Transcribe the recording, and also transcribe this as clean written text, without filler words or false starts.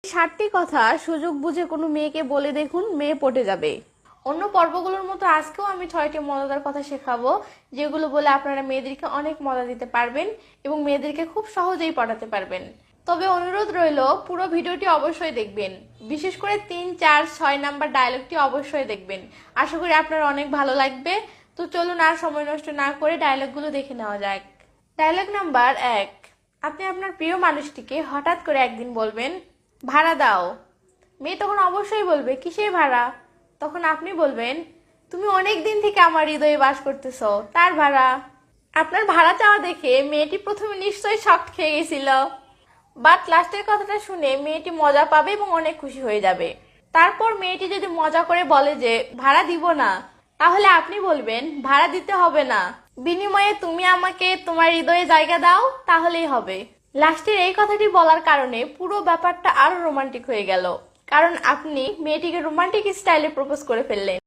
7টি কথা সুযোগ বুঝে কোনো মেয়েকে বলে দেখুন, মেয়ে পটে যাবে। অন্য পর্বগুলোর মতো আজকেও আমি 6টি মজাদার কথা শেখাবো, যেগুলো বলে আপনারা মেয়েদেরকে অনেক মজা দিতে পারবেন এবং মেয়েদেরকে খুব সহজেই পটাতে পারবেন। তবে অনুরোধ রইল, পুরো ভিডিওটি অবশ্যই দেখবেন, বিশেষ করে 3, 4, 6 নাম্বার ডায়লগটি অবশ্যই দেখবেন। আশা করি আপনার অনেক ভালো লাগবে। তো চলুন আর সময় নষ্ট না করে ডায়লগগুলো দেখে নেওয়া যাক। Dialogue number 1। আপনি আপনার প্রিয় মানুষটিকে হঠাৎ করে একদিন বলবেন, ভাড়া দাও। মেয়ে তখন অবশ্যই বলবে, কিসের ভাড়া? তখন আপনি বলবেন, তুমি অনেক দিন থেকে আমার হৃদয়ে বাস করতেছো, তার ভাড়া। আপনার ভাড়া চাওয়া দেখে মেয়েটি প্রথমে নিশ্চয়ই শক খেয়ে গেছিল, বাট লাস্টের কথাটা শুনে মেয়েটি মজা পাবে এবং অনেক খুশি হয়ে যাবে। তারপর মেয়েটি যদি মজা করে বলে যে ভাড়া দিব না, তাহলে আপনি বলবেন, ভাড়া দিতে হবে না, বিনিময়ে তুমি আমাকে তোমার হৃদয়ে জায়গা দাও, তাহলেই হবে। লাস্টের এই কথাটি বলার কারণে পুরো ব্যাপারটা আরো রোমান্টিক হয়ে গেল, কারণ আপনি মেয়েটিকে রোমান্টিক স্টাইলে প্রপোজ করে ফেললেন।